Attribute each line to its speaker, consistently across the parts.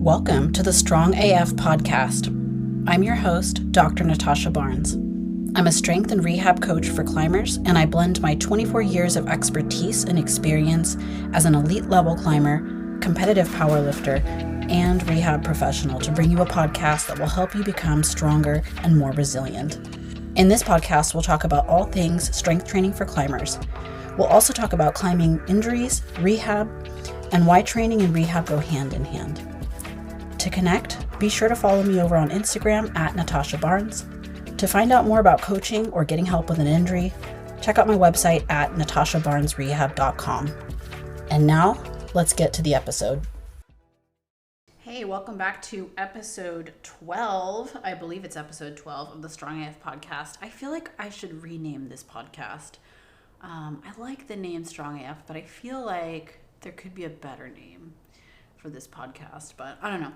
Speaker 1: Welcome to the Strong AF podcast. I'm your host, Dr. Natasha Barnes. I'm a strength and rehab coach for climbers, and I blend my 24 years of expertise and experience as an elite level climber, competitive powerlifter, and rehab professional to bring you a podcast that will help you become stronger and more resilient. In this podcast, we'll talk about all things strength training for climbers. We'll also talk about climbing injuries, rehab, and why training and rehab go hand in hand. To connect, be sure to follow me over on Instagram at Natasha Barnes. To find out more about coaching or getting help with an injury, check out my website at natashabarnesrehab.com. And now, let's get to the episode. Hey, welcome back to episode 12. I believe it's episode 12 of the Strong AF podcast. I feel like I should rename this podcast. I like the name Strong AF, but I feel like there could be a better name for this podcast, but I don't know.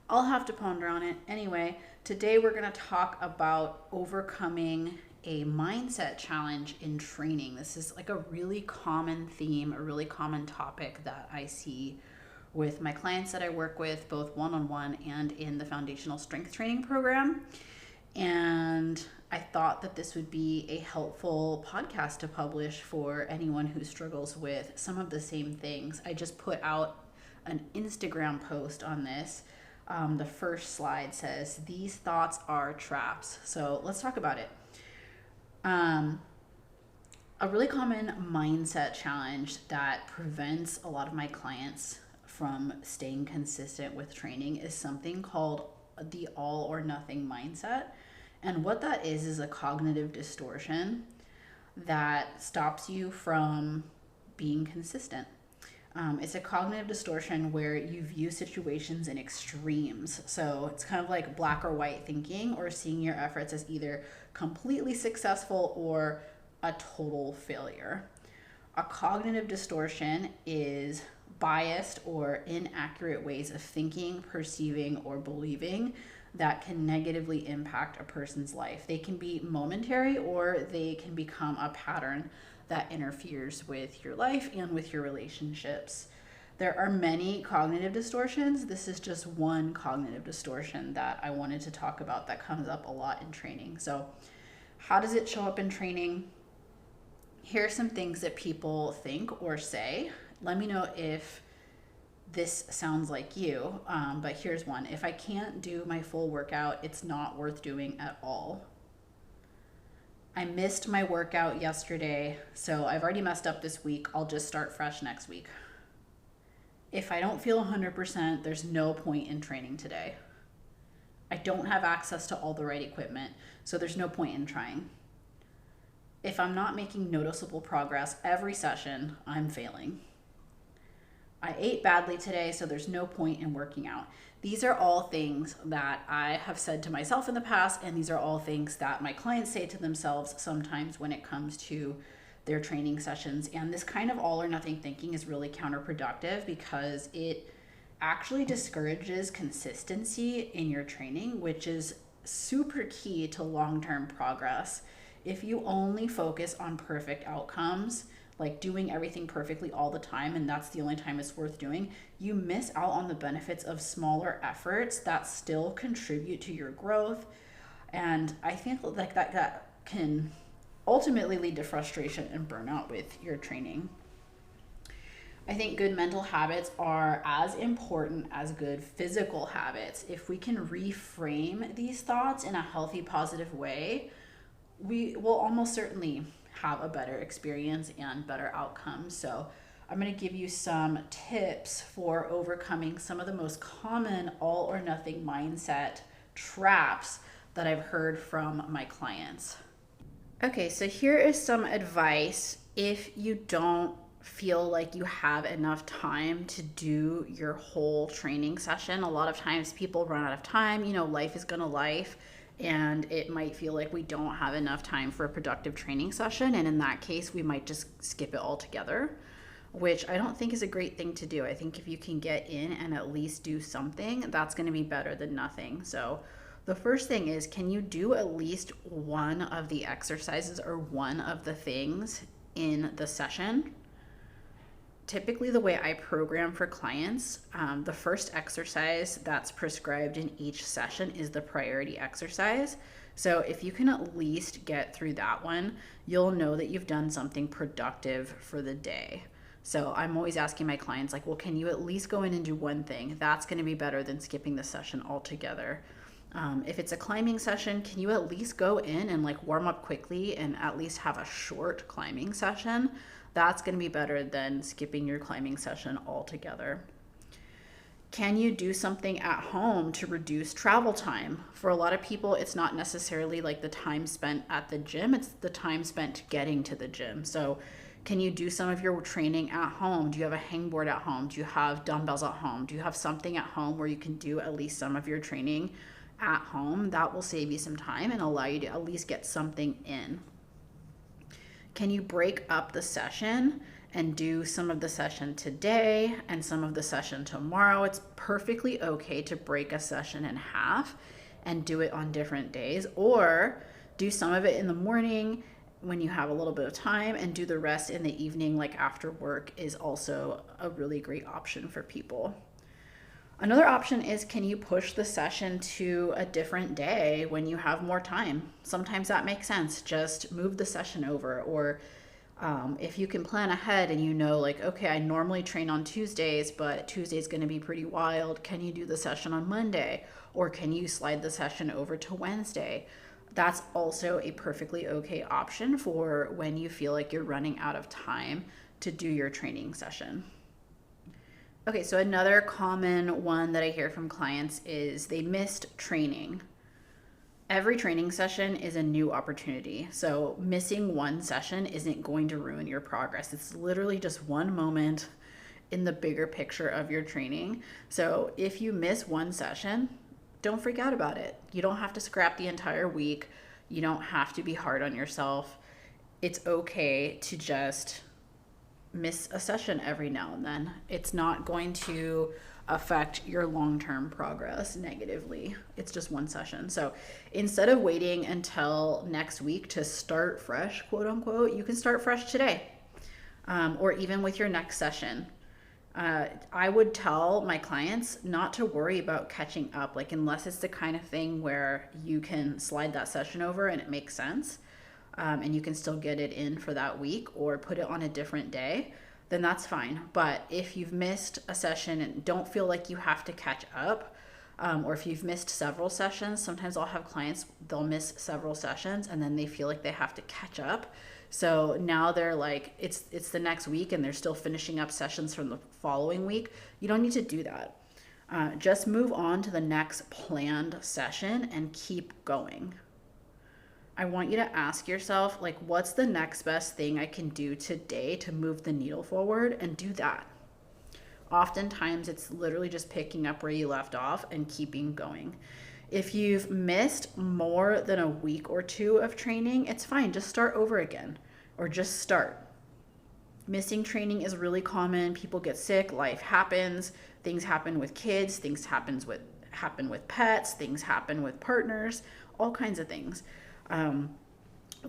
Speaker 1: I'll have to ponder on it. Anyway, today we're going to talk about overcoming a mindset challenge in training. This is like a really common theme, a really common topic that I see with my clients that I work with, both one-on-one and in the foundational strength training program. And I thought that this would be a helpful podcast to publish for anyone who struggles with some of the same things. I just put out an Instagram post on this. The first slide says, "These thoughts are traps." So let's talk about it. A really common mindset challenge that prevents a lot of my clients from staying consistent with training is something called the all or nothing mindset. And what that is a cognitive distortion that stops you from being consistent. It's a cognitive distortion where you view situations in extremes. So it's kind of like black or white thinking, or seeing your efforts as either completely successful or a total failure. A cognitive distortion is biased or inaccurate ways of thinking, perceiving, or believing that can negatively impact a person's life. They can be momentary, or they can become a pattern that interferes with your life and with your relationships. There are many cognitive distortions. This is just one cognitive distortion that I wanted to talk about that comes up a lot in training. So how does it show up in training? Here are some things that people think or say. Let me know if this sounds like you, but here's one. "If I can't do my full workout, it's not worth doing at all." "I missed my workout yesterday, so I've already messed up this week. I'll just start fresh next week." "If I don't feel 100%, there's no point in training today." "I don't have access to all the right equipment, so there's no point in trying." "If I'm not making noticeable progress every session, I'm failing." "I ate badly today, so there's no point in working out." These are all things that I have said to myself in the past, and these are all things that my clients say to themselves sometimes when it comes to their training sessions. And this kind of all or nothing thinking is really counterproductive because it actually discourages consistency in your training, which is super key to long-term progress. If you only focus on perfect outcomes, like doing everything perfectly all the time, and that's the only time it's worth doing, you miss out on the benefits of smaller efforts that still contribute to your growth. And I think like that can ultimately lead to frustration and burnout with your training. I think good mental habits are as important as good physical habits. If we can reframe these thoughts in a healthy, positive way, we will almost certainly have a better experience and better outcomes. So I'm going to give you some tips for overcoming some of the most common all or nothing mindset traps that I've heard from my clients. Okay, so here is some advice if you don't feel like you have enough time to do your whole training session. A lot of times people run out of time, life is gonna life. And it might feel like we don't have enough time for a productive training session. And in that case, we might just skip it altogether, which I don't think is a great thing to do. I think if you can get in and at least do something, that's going to be better than nothing. So the first thing is, can you do at least one of the exercises or one of the things in the session? typically the way I program for clients, the first exercise that's prescribed in each session is the priority exercise. So if you can at least get through that one, you'll know that you've done something productive for the day. So I'm always asking my clients, like, well, can you at least go in and do one thing? That's going to be better than skipping the session altogether. If it's a climbing session, can you at least go in and like warm up quickly and at least have a short climbing session? That's going to be better than skipping your climbing session altogether. Can you do something at home to reduce travel time? For a lot of people, it's not necessarily like the time spent at the gym, it's the time spent getting to the gym. So can you do some of your training at home? Do you have a hangboard at home? Do you have dumbbells at home? Do you have something at home where you can do at least some of your training at home? That will save you some time and allow you to at least get something in. Can you break up the session and do some of the session today and some of the session tomorrow? It's perfectly okay to break a session in half and do it on different days, or do some of it in the morning when you have a little bit of time and do the rest in the evening, like after work, is also a really great option for people. Another option is, can you push the session to a different day when you have more time? Sometimes that makes sense. Just move the session over, or if you can plan ahead and you know, like, okay, I normally train on Tuesdays, but Tuesday's going to be pretty wild. Can you do the session on Monday? Or can you slide the session over to Wednesday? That's also a perfectly okay option for when you feel like you're running out of time to do your training session. Okay, so another common one that I hear from clients is they missed training. Every training session is a new opportunity. So missing one session isn't going to ruin your progress. It's literally just one moment in the bigger picture of your training. So if you miss one session, don't freak out about it. You don't have to scrap the entire week. You don't have to be hard on yourself. It's okay to just miss a session every now and then. It's not going to affect your long-term progress negatively. It's just one session. So instead of waiting until next week to start fresh, quote unquote, you can start fresh today, or even with your next session. I would tell my clients not to worry about catching up, like unless it's the kind of thing where you can slide that session over and it makes sense, and you can still get it in for that week or put it on a different day, then that's fine. But if you've missed a session and don't feel like you have to catch up, or if you've missed several sessions, sometimes I'll have clients, they'll miss several sessions and then they feel like they have to catch up. So now they're like, it's the next week and they're still finishing up sessions from the following week. You don't need to do that. Just move on to the next planned session and keep going. I want you to ask yourself, like, what's the next best thing I can do today to move the needle forward, and do that. Oftentimes it's literally just picking up where you left off and keeping going. If you've missed more than a week or two of training, it's fine. Just start over again, or just start. Missing training is really common. People get sick, life happens, things happen with kids, things happen with pets, things happen with partners, all kinds of things.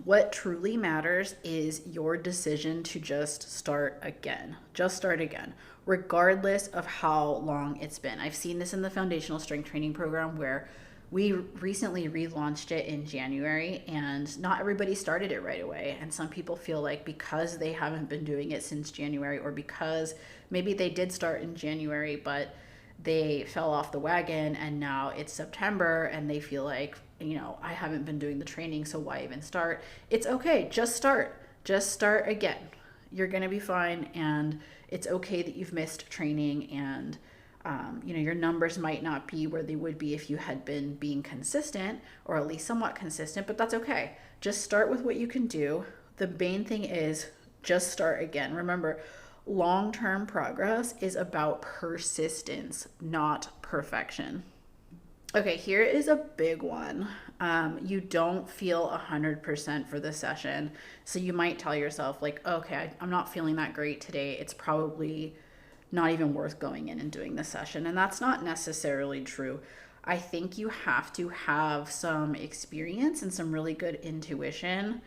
Speaker 1: What truly matters is your decision to just start again. Just start again, regardless of how long it's been. I've seen this in the foundational strength training program where we recently relaunched it in January, and not everybody started it right away. And some people feel like because they haven't been doing it since January, or because maybe they did start in January, but they fell off the wagon and now it's September and they feel like, I haven't been doing the training, so why even start? It's okay. Just start. Just start again. You're going to be fine. And it's okay that you've missed training, and your numbers might not be where they would be if you had been being consistent, or at least somewhat consistent, but that's okay. Just start with what you can do. The main thing is just start again. Remember, long-term progress is about persistence, not perfection. Okay, here is a big one. You don't feel 100% for the session. So you might tell yourself like, okay, I'm not feeling that great today. It's probably not even worth going in and doing the session. And that's not necessarily true. I think you have to have some experience and some really good intuition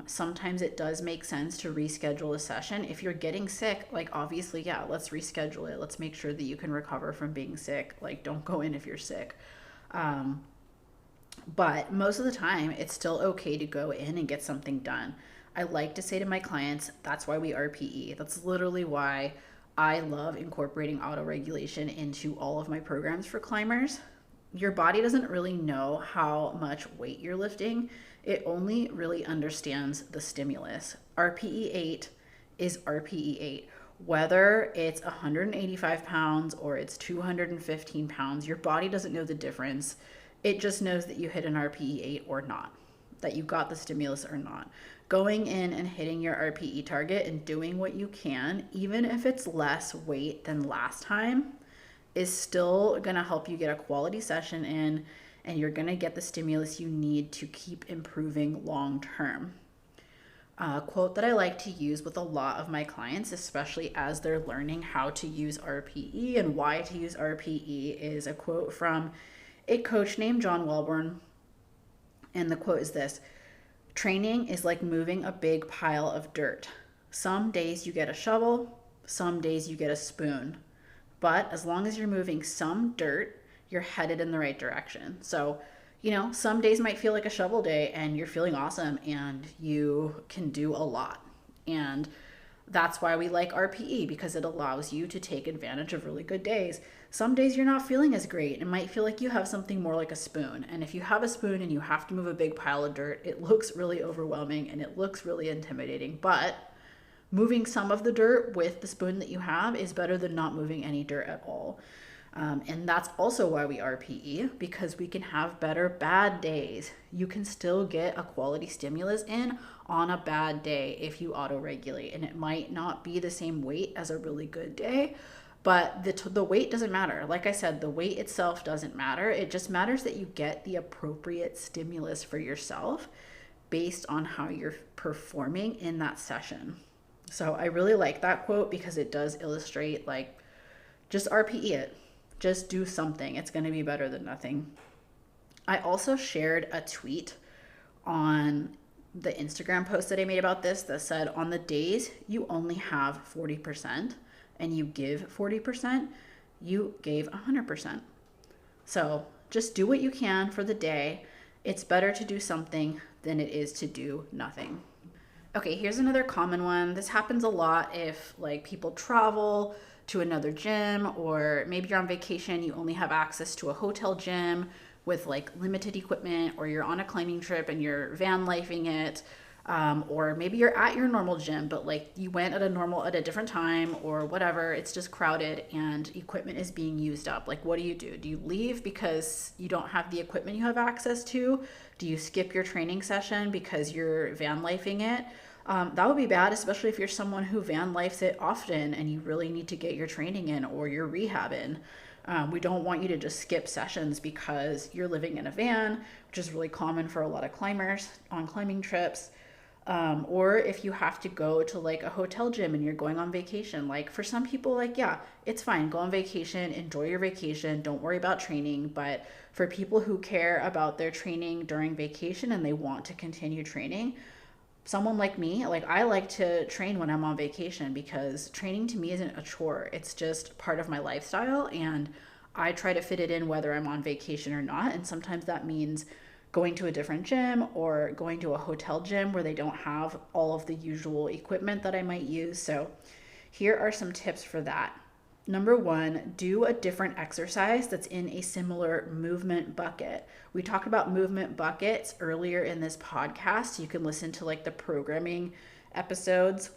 Speaker 1: Sometimes it does make sense to reschedule a session. If you're getting sick, like obviously, yeah, let's reschedule it. Let's make sure that you can recover from being sick. Like, don't go in if you're sick. But most of the time, it's still okay to go in and get something done. I like to say to my clients, that's why we RPE. That's literally why I love incorporating autoregulation into all of my programs for climbers. Your body doesn't really know how much weight you're lifting. It only really understands the stimulus. RPE 8 is RPE 8. Whether it's 185 pounds or it's 215 pounds, your body doesn't know the difference. It just knows that you hit an RPE 8 or not, that you got the stimulus or not. Going in and hitting your RPE target and doing what you can, even if it's less weight than last time, is still going to help you get a quality session in, and you're going to get the stimulus you need to keep improving long term. A quote that I like to use with a lot of my clients, especially as they're learning how to use RPE and why to use RPE, is a quote from a coach named John Welborn. And the quote is this: training is like moving a big pile of dirt. Some days you get a shovel, some days you get a spoon. But as long as you're moving some dirt, you're headed in the right direction. So, some days might feel like a shovel day and you're feeling awesome and you can do a lot. And that's why we like RPE, because it allows you to take advantage of really good days. Some days you're not feeling as great. It might feel like you have something more like a spoon. And if you have a spoon and you have to move a big pile of dirt, it looks really overwhelming and it looks really intimidating. But moving some of the dirt with the spoon that you have is better than not moving any dirt at all. And that's also why we RPE, because we can have better bad days. You can still get a quality stimulus in on a bad day if you auto-regulate. And it might not be the same weight as a really good day, but the weight doesn't matter. Like I said, the weight itself doesn't matter. It just matters that you get the appropriate stimulus for yourself based on how you're performing in that session. So I really like that quote because it does illustrate, like, just RPE it. Just do something. It's going to be better than nothing. I also shared a tweet on the Instagram post that I made about this that said, on the days you only have 40% and you give 40%, you gave 100%. So just do what you can for the day. It's better to do something than it is to do nothing. Okay, here's another common one. This happens a lot if people travel to another gym, or maybe you're on vacation, you only have access to a hotel gym with limited equipment, or you're on a climbing trip and you're van lifing it, or maybe you're at your normal gym, but you went at a different time or whatever. It's just crowded and equipment is being used up. What do? Do you leave because you don't have the equipment you have access to? Do you skip your training session because you're van lifing it? That would be bad, especially if you're someone who van lifes it often and you really need to get your training in or your rehab in. We don't want you to just skip sessions because you're living in a van, which is really common for a lot of climbers on climbing trips. Or if you have to go to a hotel gym and you're going on vacation. For some people, yeah, it's fine. Go on vacation, enjoy your vacation, don't worry about training. But for people who care about their training during vacation and they want to continue training, someone like me, I like to train when I'm on vacation because training to me isn't a chore. It's just part of my lifestyle, and I try to fit it in whether I'm on vacation or not. And sometimes that means going to a different gym or going to a hotel gym where they don't have all of the usual equipment that I might use. So here are some tips for that. Number 1, do a different exercise that's in a similar movement bucket. We talked about movement buckets earlier in this podcast. You can listen to the programming episodes.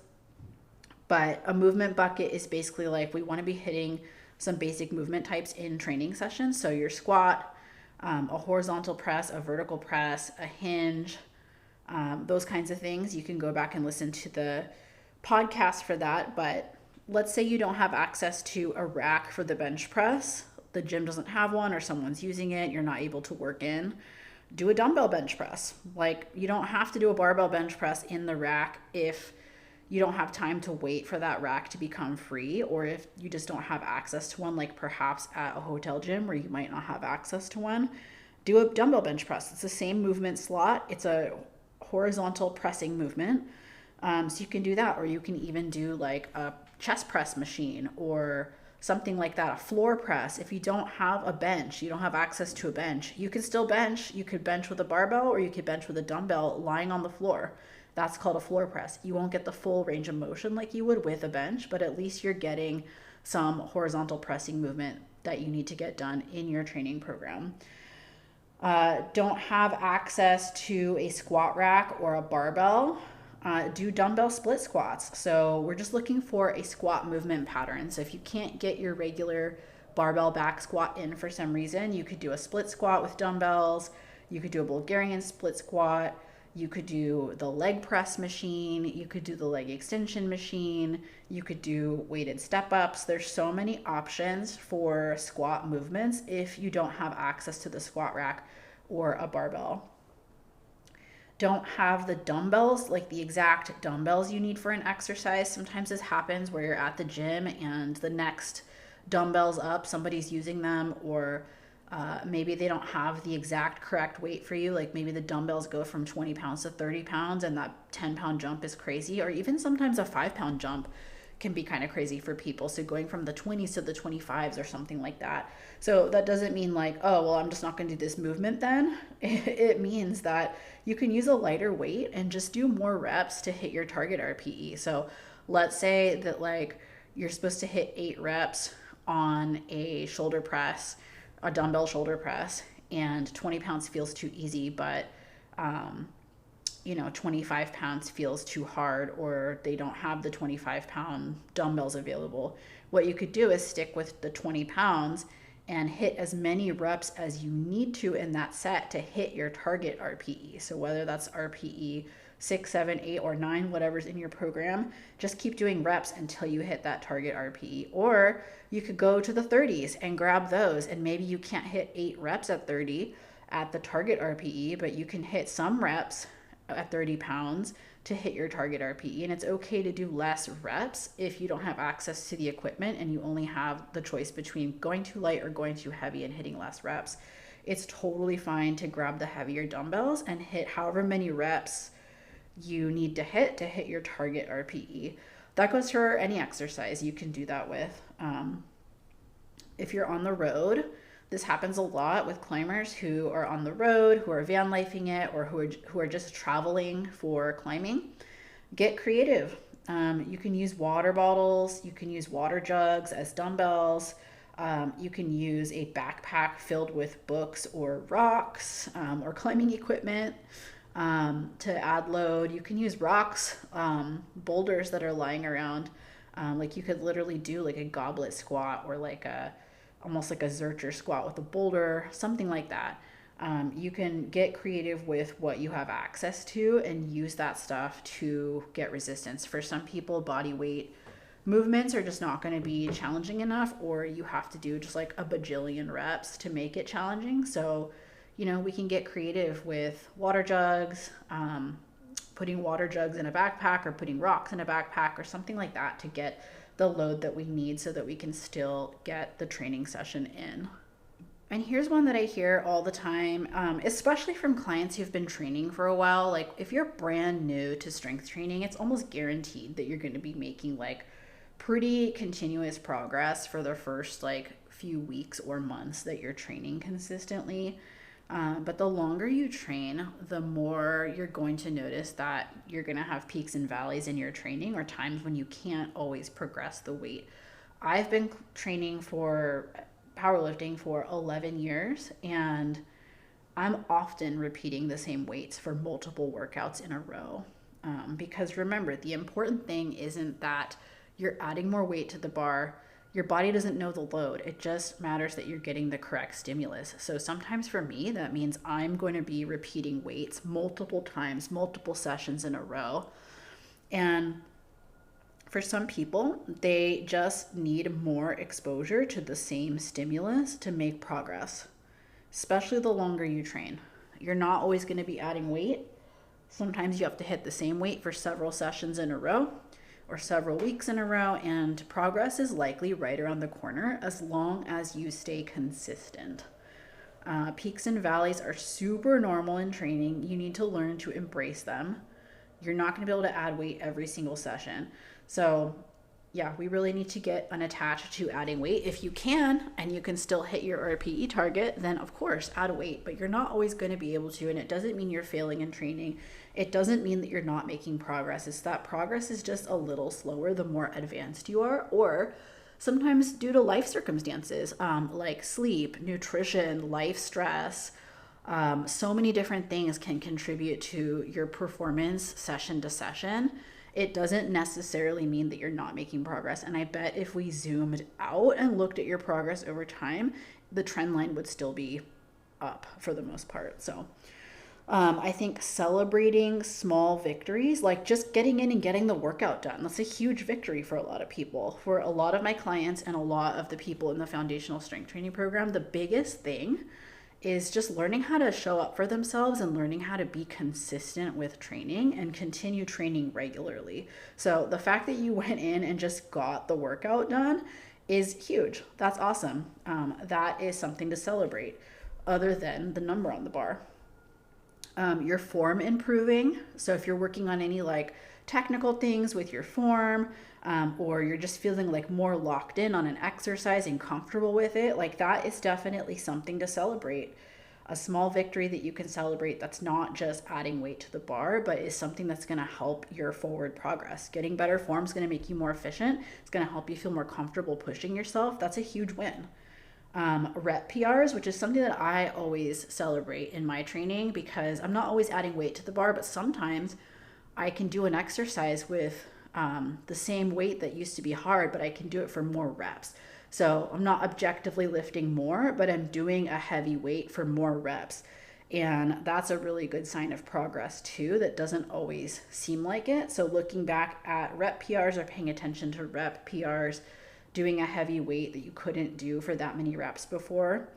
Speaker 1: But a movement bucket is basically we want to be hitting some basic movement types in training sessions. So your squat, a horizontal press, a vertical press, a hinge, those kinds of things. You can go back and listen to the podcast for that. But let's say you don't have access to a rack for the bench press. The gym doesn't have one or someone's using it. You're not able to work in. Do a dumbbell bench press. You don't have to do a barbell bench press in the rack if you don't have time to wait for that rack to become free, or if you just don't have access to one, perhaps at a hotel gym where you might not have access to one. Do a dumbbell bench press. It's the same movement slot. It's a horizontal pressing movement. So you can do that, or you can even do like a chest press machine or something like that, a floor press. If you don't have a bench, you don't have access to a bench, you can still bench. You could bench with a barbell, or you could bench with a dumbbell lying on the floor. That's called a floor press. You won't get the full range of motion like you would with a bench, but at least you're getting some horizontal pressing movement that you need to get done in your training program. Don't have access to a squat rack or a barbell, do dumbbell split squats. So we're just looking for a squat movement pattern. So if you can't get your regular barbell back squat in for some reason, you could do a split squat with dumbbells. You could do a Bulgarian split squat. You could do the leg press machine. You could do the leg extension machine. You could do weighted step ups. There's so many options for squat movements if you don't have access to the squat rack or a barbell. Don't have the dumbbells, like the exact dumbbells you need for an exercise. Sometimes this happens where you're at the gym and the next dumbbells up, somebody's using them, or maybe they don't have the exact correct weight for you. Like maybe the dumbbells go from 20 pounds to 30 pounds and that 10-pound jump is crazy, or even sometimes a 5-pound jump can be kind of crazy for people. So going from the 20s to the 25s or something like that. So that doesn't mean like, oh, well, I'm just not going to do this movement then. It means that you can use a lighter weight and just do more reps to hit your target RPE. So let's say that like you're supposed to hit 8 reps on a shoulder press, a dumbbell shoulder press, and 20 pounds feels too easy, but 25 pounds feels too hard, or they don't have the 25-pound dumbbells available. What you could do is stick with the 20 pounds and hit as many reps as you need to in that set to hit your target RPE. So whether that's RPE 6, 7, 8, or 9, whatever's in your program, just keep doing reps until you hit that target RPE. Or you could go to the 30s and grab those, and maybe you can't hit 8 reps at 30 at the target RPE, but you can hit some reps at 30 pounds to hit your target RPE. And it's okay to do less reps if you don't have access to the equipment and you only have the choice between going too light or going too heavy and hitting less reps. It's totally fine to grab the heavier dumbbells and hit however many reps you need to hit your target RPE. That goes for any exercise you can do that with. If you're on the road, this happens a lot with climbers who are on the road, who are van lifing it, or who are just traveling for climbing. Get creative. You can use water bottles. You can use water jugs as dumbbells. You can use a backpack filled with books or rocks or climbing equipment to add load. You can use rocks, boulders that are lying around. Like you could literally do like a goblet squat, or like almost like a Zercher squat with a boulder, something like that. You can get creative with what you have access to and use that stuff to get resistance. For some people, body weight movements are just not going to be challenging enough, or you have to do just like a bajillion reps to make it challenging. So, we can get creative with water jugs, putting water jugs in a backpack, or putting rocks in a backpack or something like that to get the load that we need so that we can still get the training session in. And here's one that I hear all the time, especially from clients who've been training for a while. Like if you're brand new to strength training, it's almost guaranteed that you're going to be making like pretty continuous progress for the first like few weeks or months that you're training consistently. But the longer you train, the more you're going to notice that you're going to have peaks and valleys in your training, or times when you can't always progress the weight. I've been training for powerlifting for 11 years, and I'm often repeating the same weights for multiple workouts in a row. Because remember, the important thing isn't that you're adding more weight to the bar. Your body doesn't know the load. It just matters that you're getting the correct stimulus. So sometimes for me, that means I'm going to be repeating weights multiple times, multiple sessions in a row. And for some people, they just need more exposure to the same stimulus to make progress, especially the longer you train. You're not always going to be adding weight. Sometimes you have to hit the same weight for several sessions in a row, or several weeks in a row, and progress is likely right around the corner as long as you stay consistent. Peaks and valleys are super normal in training. You need to learn to embrace them. You're not going to be able to add weight every single session. So yeah, we really need to get unattached to adding weight. If you can, and you can still hit your RPE target, then of course add weight, but you're not always going to be able to. And it doesn't mean you're failing in training. It doesn't mean that you're not making progress. It's that progress is just a little slower the more advanced you are, or sometimes due to life circumstances, like sleep, nutrition, life stress. So many different things can contribute to your performance session to session. It doesn't necessarily mean that you're not making progress. And I bet if we zoomed out and looked at your progress over time, the trend line would still be up for the most part. So I think celebrating small victories, like just getting in and getting the workout done, that's a huge victory for a lot of people. For a lot of my clients and a lot of the people in the foundational strength training program, the biggest thing is just learning how to show up for themselves and learning how to be consistent with training and continue training regularly. So the fact that you went in and just got the workout done is huge. That's awesome. That is something to celebrate other than the number on the bar. Your form improving. So if you're working on any like technical things with your form, or you're just feeling like more locked in on an exercise and comfortable with it, like that is definitely something to celebrate. A small victory that you can celebrate that's not just adding weight to the bar, but is something that's going to help your forward progress. Getting better form is going to make you more efficient. It's going to help you feel more comfortable pushing yourself. That's a huge win. Rep PRs, which is something that I always celebrate in my training, because I'm not always adding weight to the bar, but sometimes I can do an exercise with the same weight that used to be hard, but I can do it for more reps. So I'm not objectively lifting more, but I'm doing a heavy weight for more reps. And that's a really good sign of progress too, that doesn't always seem like it. So looking back at rep PRs or paying attention to rep PRs, doing a heavy weight that you couldn't do for that many reps before,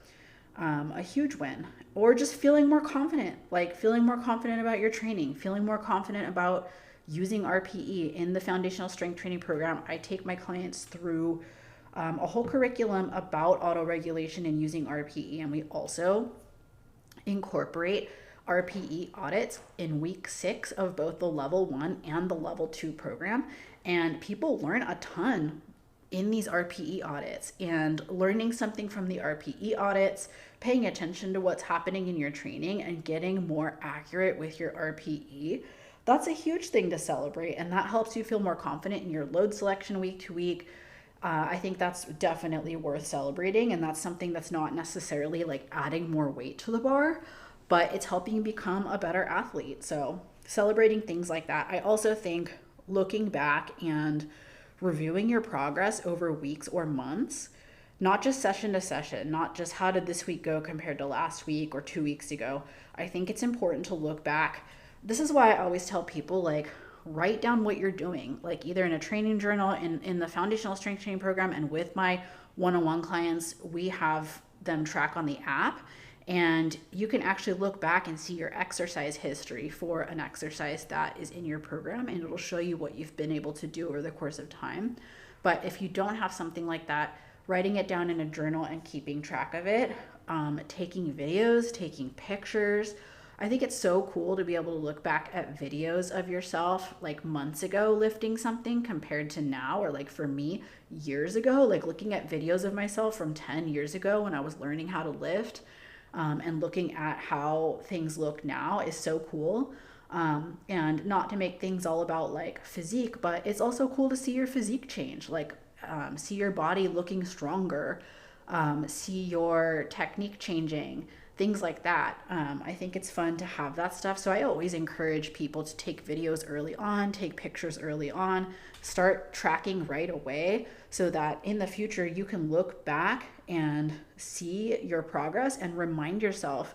Speaker 1: a huge win. Or just feeling more confident, like feeling more confident about your training, feeling more confident about using RPE. In the foundational strength training program, I take my clients through a whole curriculum about autoregulation and using RPE. And we also incorporate RPE audits in week 6 of both the level 1 and the level 2 program. And people learn a ton in these RPE audits, and learning something from the RPE audits, paying attention to what's happening in your training and getting more accurate with your RPE. That's a huge thing to celebrate, and that helps you feel more confident in your load selection week to week. I think that's definitely worth celebrating, and that's something that's not necessarily like adding more weight to the bar, but it's helping you become a better athlete. So celebrating things like that. I also think looking back and reviewing your progress over weeks or months, not just session to session, not just how did this week go compared to last week or 2 weeks ago. I think it's important to look back. This is why I always tell people, like, write down what you're doing, like either in a training journal, in the foundational strength training program, and with my one-on-one clients, we have them track on the app. And you can actually look back and see your exercise history for an exercise that is in your program, and it'll show you what you've been able to do over the course of time. But if you don't have something like that, writing it down in a journal and keeping track of it, taking videos, taking pictures. I think it's so cool to be able to look back at videos of yourself like months ago lifting something compared to now, or like for me, years ago, like looking at videos of myself from 10 years ago when I was learning how to lift. And looking at how things look now is so cool. And not to make things all about like physique, but it's also cool to see your physique change, like see your body looking stronger, see your technique changing, things like that. I think it's fun to have that stuff. So I always encourage people to take videos early on, take pictures early on, start tracking right away, so that in the future you can look back and see your progress and remind yourself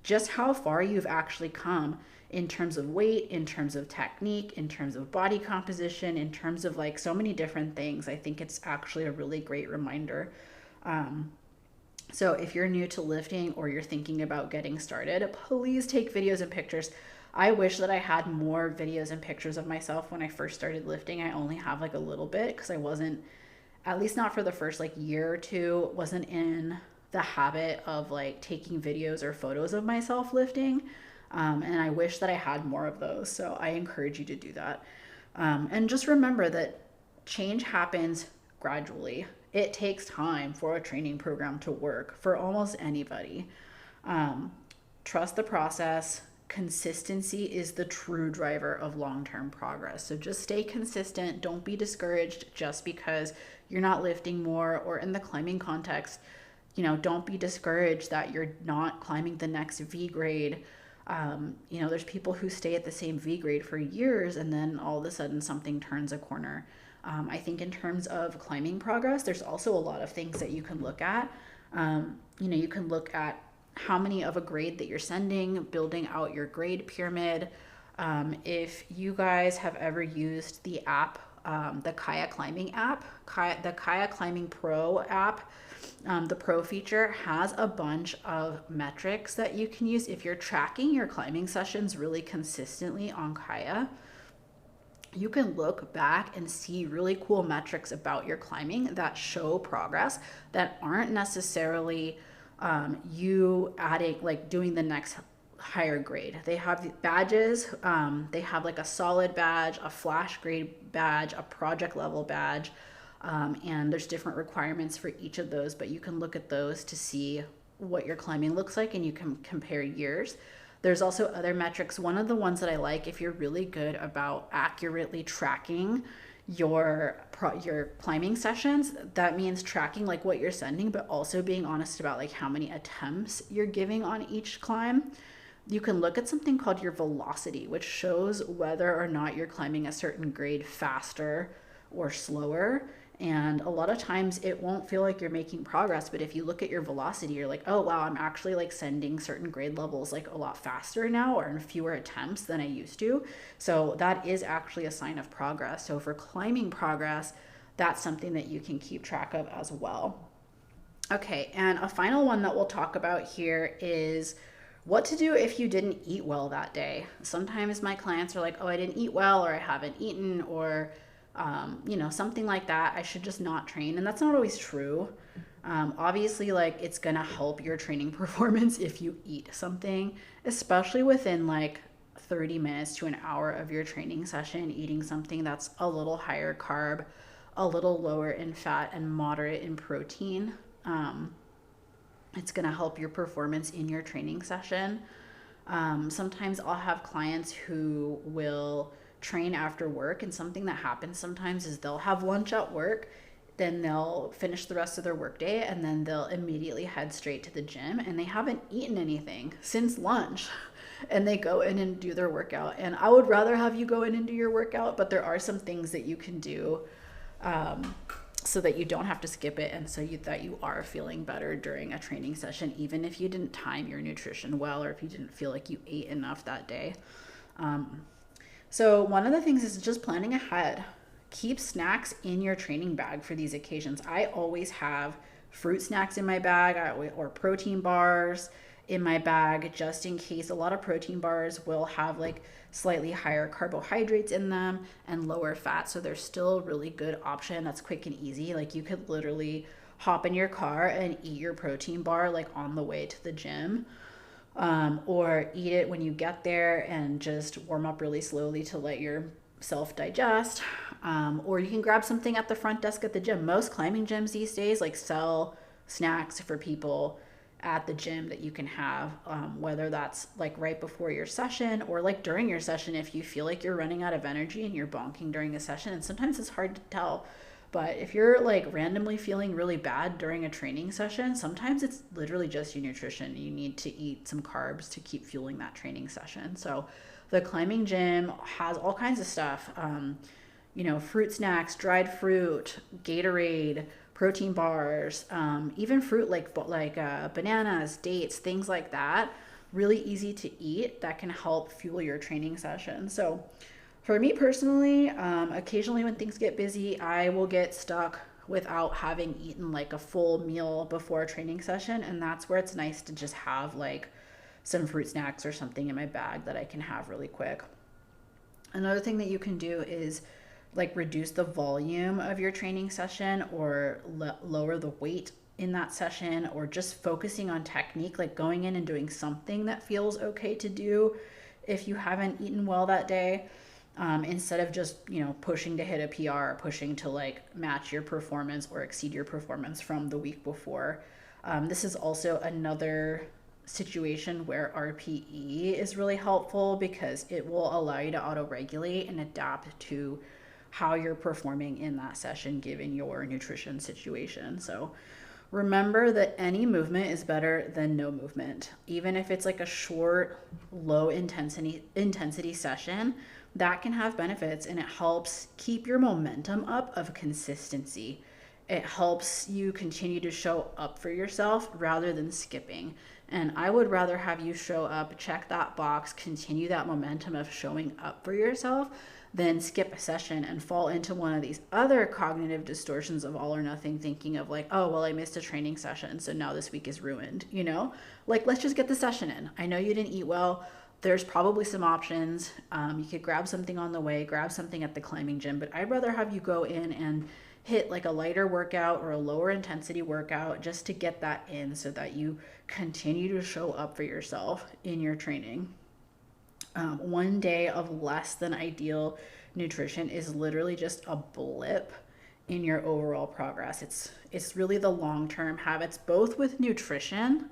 Speaker 1: just how far you've actually come in terms of weight, in terms of technique, in terms of body composition, in terms of like so many different things. I think it's actually a really great reminder. So if you're new to lifting or you're thinking about getting started, please take videos and pictures. I wish that I had more videos and pictures of myself when I first started lifting. I only have like a little bit because I wasn't, at least not for the first like year or two, wasn't in the habit of like taking videos or photos of myself lifting. And I wish that I had more of those. So I encourage you to do that. And just remember that change happens gradually. It takes time for a training program to work for almost anybody. Trust the process. Consistency is the true driver of long-term progress. So just stay consistent. Don't be discouraged just because you're not lifting more, or in the climbing context, don't be discouraged that you're not climbing the next V grade. There's people who stay at the same V grade for years and then all of a sudden something turns a corner. I think in terms of climbing progress, there's also a lot of things that you can look at. You can look at how many of a grade that you're sending, building out your grade pyramid. If you guys have ever used the app, the Kaya Climbing app, the Kaya Climbing Pro app, the Pro feature has a bunch of metrics that you can use if you're tracking your climbing sessions really consistently on Kaya. You can look back and see really cool metrics about your climbing that show progress that aren't necessarily you adding, like doing the next higher grade. They have the badges. They have like a solid badge, a flash grade badge, a project level badge. And there's different requirements for each of those, but you can look at those to see what your climbing looks like and you can compare years. There's also other metrics. One of the ones that I like, if you're really good about accurately tracking your climbing sessions, that means tracking like what you're sending, but also being honest about like how many attempts you're giving on each climb. You can look at something called your velocity, which shows whether or not you're climbing a certain grade faster or slower. And a lot of times it won't feel like you're making progress, but if you look at your velocity, you're like, oh wow, I'm actually like sending certain grade levels like a lot faster now, or in fewer attempts than I used to. So that is actually a sign of progress. So for climbing progress, that's something that you can keep track of as well. Okay, and a final one that we'll talk about here is what to do if you didn't eat well that day. Sometimes my clients are like, oh, I didn't eat well, or I haven't eaten, or something like that. I should just not train. And that's not always true. Obviously, like it's going to help your training performance if you eat something, especially within like 30 minutes to an hour of your training session, eating something that's a little higher carb, a little lower in fat, and moderate in protein. It's going to help your performance in your training session. Sometimes I'll have clients who will train after work, and something that happens sometimes is they'll have lunch at work, then they'll finish the rest of their workday, and then they'll immediately head straight to the gym, and they haven't eaten anything since lunch, and they go in and do their workout. And I would rather have you go in and do your workout, but there are some things that you can do so that you don't have to skip it, and that you are feeling better during a training session, even if you didn't time your nutrition well, or if you didn't feel like you ate enough that day. So one of the things is just planning ahead. Keep snacks in your training bag for these occasions. I always have fruit snacks in my bag, or protein bars in my bag, just in case. A lot of protein bars will have like slightly higher carbohydrates in them and lower fat. So they're still a really good option. That's quick and easy. Like you could literally hop in your car and eat your protein bar like on the way to the gym. Or eat it when you get there and just warm up really slowly to let yourself digest. Or you can grab something at the front desk at the gym. Most climbing gyms these days like sell snacks for people at the gym that you can have, whether that's like right before your session or like during your session if you feel like you're running out of energy and you're bonking during a session. And sometimes it's hard to tell. But if you're like randomly feeling really bad during a training session, sometimes it's literally just your nutrition. You need to eat some carbs to keep fueling that training session. So the climbing gym has all kinds of stuff, fruit snacks, dried fruit, Gatorade, protein bars, even fruit like bananas, dates, things like that. Really easy to eat that can help fuel your training session. So for me personally, occasionally when things get busy, I will get stuck without having eaten like a full meal before a training session. And that's where it's nice to just have like some fruit snacks or something in my bag that I can have really quick. Another thing that you can do is like reduce the volume of your training session or lower the weight in that session, or just focusing on technique, like going in and doing something that feels okay to do if you haven't eaten well that day, instead of just, pushing to hit a PR, pushing to like match your performance or exceed your performance from the week before. This is also another situation where RPE is really helpful because it will allow you to auto-regulate and adapt to how you're performing in that session given your nutrition situation. So remember that any movement is better than no movement. Even if it's like a short, low intensity session, that can have benefits, and it helps keep your momentum up of consistency. It helps you continue to show up for yourself rather than skipping. And I would rather have you show up, check that box, continue that momentum of showing up for yourself than skip a session and fall into one of these other cognitive distortions of all or nothing thinking of like, oh, well, I missed a training session, so now this week is ruined, Like, let's just get the session in. I know you didn't eat well. There's probably some options. You could grab something on the way, grab something at the climbing gym, but I'd rather have you go in and hit like a lighter workout or a lower intensity workout just to get that in so that you continue to show up for yourself in your training. One day of less than ideal nutrition is literally just a blip in your overall progress. It's really the long-term habits, both with nutrition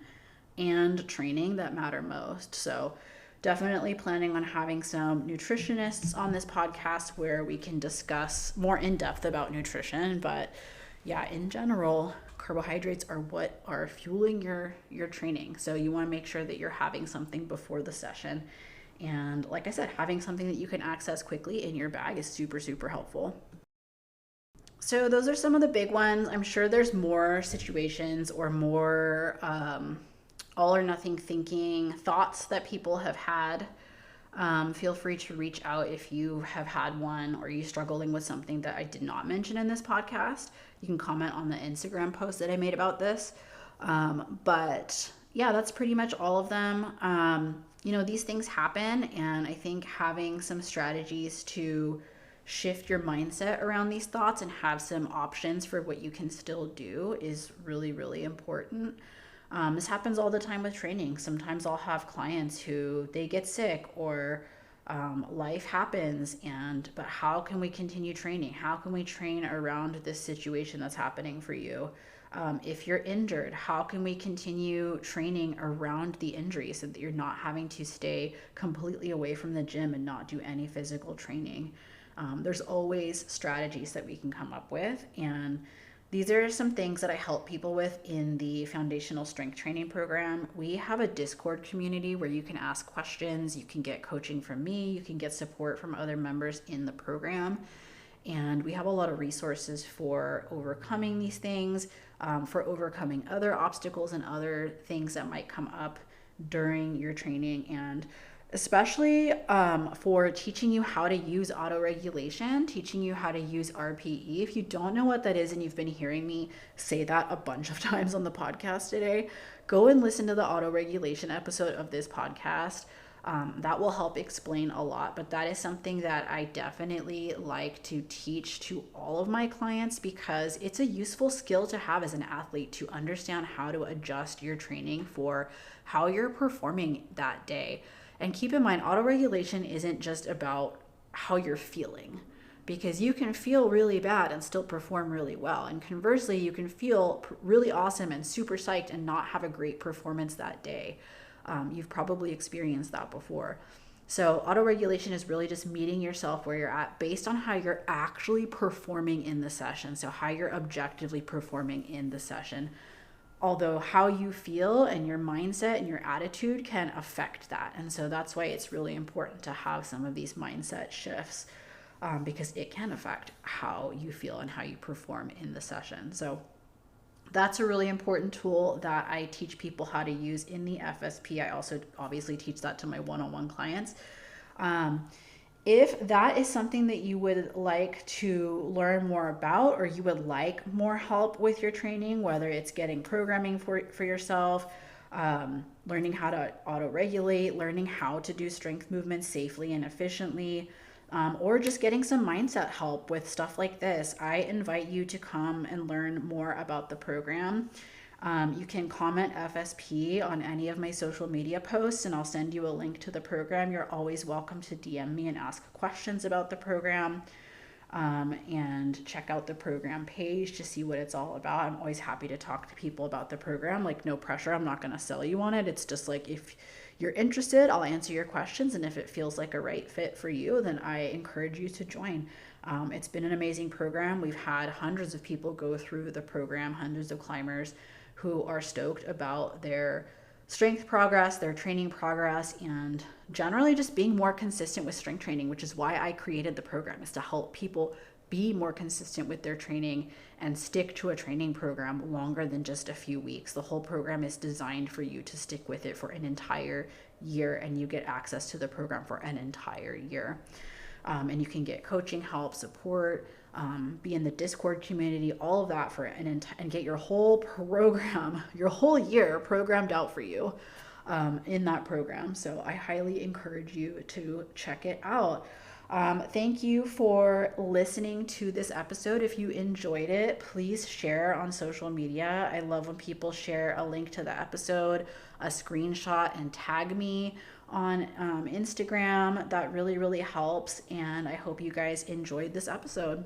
Speaker 1: and training, that matter most. So definitely planning on having some nutritionists on this podcast where we can discuss more in depth about nutrition. But yeah, in general, carbohydrates are what are fueling your training. So you want to make sure that you're having something before the session. And like I said, having something that you can access quickly in your bag is super, super helpful. So those are some of the big ones. I'm sure there's more situations or more all or nothing thinking thoughts that people have had. Feel free to reach out if you have had one or you're struggling with something that I did not mention in this podcast. You can comment on the Instagram post that I made about this. But yeah, that's pretty much all of them. These things happen, and I think having some strategies to shift your mindset around these thoughts and have some options for what you can still do is really, really important. This happens all the time with training. Sometimes I'll have clients who they get sick or life happens, but how can we continue training? How can we train around this situation that's happening for you? If you're injured, how can we continue training around the injury so that you're not having to stay completely away from the gym and not do any physical training? There's always strategies that we can come up with, and these are some things that I help people with in the foundational strength training program. We have a Discord community where you can ask questions, you can get coaching from me, you can get support from other members in the program. And we have a lot of resources for overcoming these things, for overcoming other obstacles and other things that might come up during your training, and especially for teaching you how to use auto-regulation, teaching you how to use RPE. If you don't know what that is and you've been hearing me say that a bunch of times on the podcast today, go and listen to the auto-regulation episode of this podcast. That will help explain a lot, but that is something that I definitely like to teach to all of my clients because it's a useful skill to have as an athlete to understand how to adjust your training for how you're performing that day. And keep in mind, auto-regulation isn't just about how you're feeling, because you can feel really bad and still perform really well. And conversely, you can feel really awesome and super psyched and not have a great performance that day. You've probably experienced that before. So auto-regulation is really just meeting yourself where you're at based on how you're actually performing in the session. So how you're objectively performing in the session. Although how you feel and your mindset and your attitude can affect that. And so that's why it's really important to have some of these mindset shifts because it can affect how you feel and how you perform in the session. So that's a really important tool that I teach people how to use in the FSP. I also obviously teach that to my one-on-one clients. If that is something that you would like to learn more about, or you would like more help with your training, whether it's getting programming for yourself, learning how to auto-regulate, learning how to do strength movements safely and efficiently, or just getting some mindset help with stuff like this, I invite you to come and learn more about the program. You can comment FSP on any of my social media posts and I'll send you a link to the program. You're always welcome to DM me and ask questions about the program, and check out the program page to see what it's all about. I'm always happy to talk to people about the program, like no pressure. I'm not going to sell you on it. It's just like, if you're interested, I'll answer your questions. And if it feels like a right fit for you, then I encourage you to join. It's been an amazing program. We've had hundreds of people go through the program, hundreds of climbers who are stoked about their strength progress, their training progress, and generally just being more consistent with strength training, which is why I created the program, is to help people be more consistent with their training and stick to a training program longer than just a few weeks. The whole program is designed for you to stick with it for an entire year, and you get access to the program for an entire year. And you can get coaching help, support, be in the Discord community, all of that and get your whole program, your whole year programmed out for you in that program. So I highly encourage you to check it out. Thank you for listening to this episode. If you enjoyed it, please share on social media. I love when people share a link to the episode, a screenshot, and tag me on Instagram. That really, really helps. And I hope you guys enjoyed this episode.